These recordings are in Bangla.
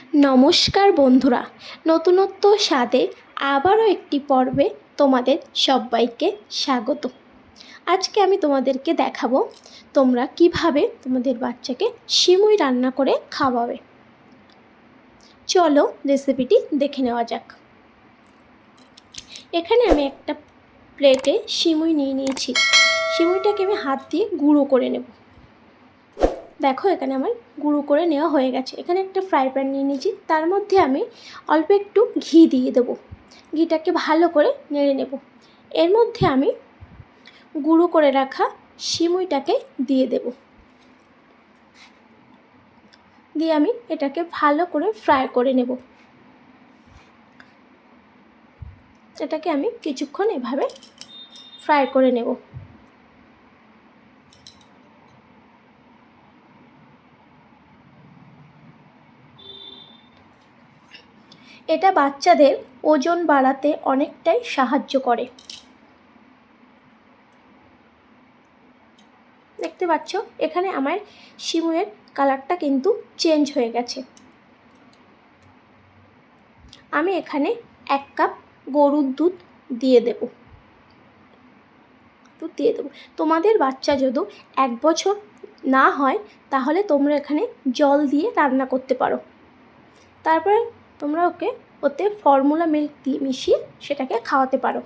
নমস্কার বন্ধুরা, নতুনত্ব স্বাদে আবারও একটি পর্বে তোমাদের সবাইকে স্বাগত। আজকে আমি তোমাদেরকে দেখাবো তোমরা কিভাবে তোমাদের বাচ্চাকে সিমুই রান্না করে খাওয়াবে। চলো রেসিপিটি দেখে নেওয়া যাক। এখানে আমি একটা প্লেটে সিমুই নিয়ে নিয়েছি। সিমুইটাকে আমি হাত দিয়ে গুঁড়ো করে নেব। দেখো এখানে আমার গুঁড়ো করে নেওয়া হয়ে গেছে। এখানে একটা ফ্রাই প্যান নিয়ে নিয়েছি, তার মধ্যে আমি অল্প একটু ঘি দিয়ে দেবো। ঘিটাকে ভালো করে নেড়ে নেব। এর মধ্যে আমি গুঁড়ো করে রাখা সিমুইটাকে দিয়ে দেব। দিয়ে আমি এটাকে ভালো করে ফ্রাই করে নেব। এটাকে আমি কিছুক্ষণ এভাবে ফ্রাই করে নেব। এটা বাচ্চাদের ওজন বাড়াতে অনেকটাই সাহায্য করে। দেখতে পাচ্ছ এখানে আমার সিমুইয়ের কালারটা কিন্তু চেঞ্জ হয়ে গেছে। আমি এখানে 1 কাপ গরুর দুধ দিয়ে দেব। তোমাদের বাচ্চা যদি 1 বছর না হয় তাহলে তোমরা এখানে জল দিয়ে রান্না করতে পারো। তারপরে তোমরা ওতে ফর্মুলা মিল্ক দিয়ে মিশিয়ে সেটাকে খাওয়াতে পারো।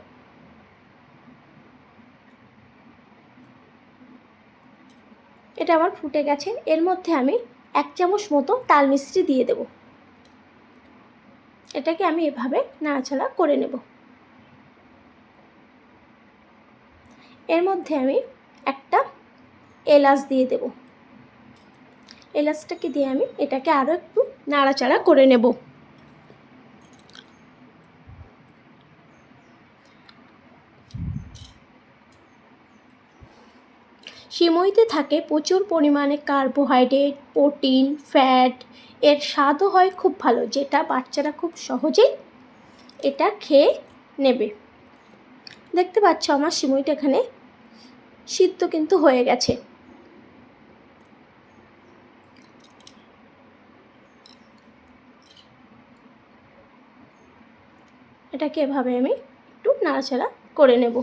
এটা আমার ফুটে গেছে। এর মধ্যে আমি 1 চামচ মতো তাল মিছরি দিয়ে দেব। এটাকে আমি এভাবে নাড়াচাড়া করে নেব। এর মধ্যে আমি একটা এলাচ দিয়ে দেব। এলাচটাকে দিয়ে আমি এটাকে আরও একটু নাড়াচাড়া করে নেব। সিমুইতে থাকে প্রচুর পরিমাণে কার্বোহাইড্রেট, প্রোটিন, ফ্যাট। এর স্বাদও হয় খুব ভালো, যেটা বাচ্চারা খুব সহজেই এটা খেয়ে নেবে। দেখতে পাচ্ছ আমার সিমুইটা এখানে সিদ্ধ কিন্তু হয়ে গেছে। এটাকে এভাবে আমি একটু নাড়াচাড়া করে নেব।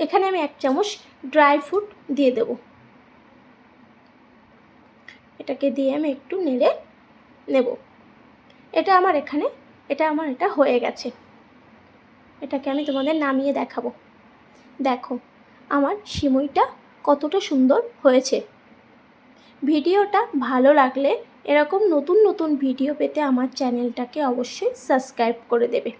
এখানে আমি 1 চামচ ড্রাই ফ্রুট দিয়ে দেব। এটাকে দিয়ে আমি একটু নেড়ে নেব। এটা আমার এটা হয়ে গেছে। এটাকে আমি তোমাদের নামিয়ে দেখাবো। দেখো আমার সিমুইটা কতটা সুন্দর হয়েছে। ভিডিওটা ভালো লাগলে এরকম নতুন নতুন ভিডিও পেতে আমার চ্যানেলটাকে অবশ্যই সাবস্ক্রাইব করে দেবে।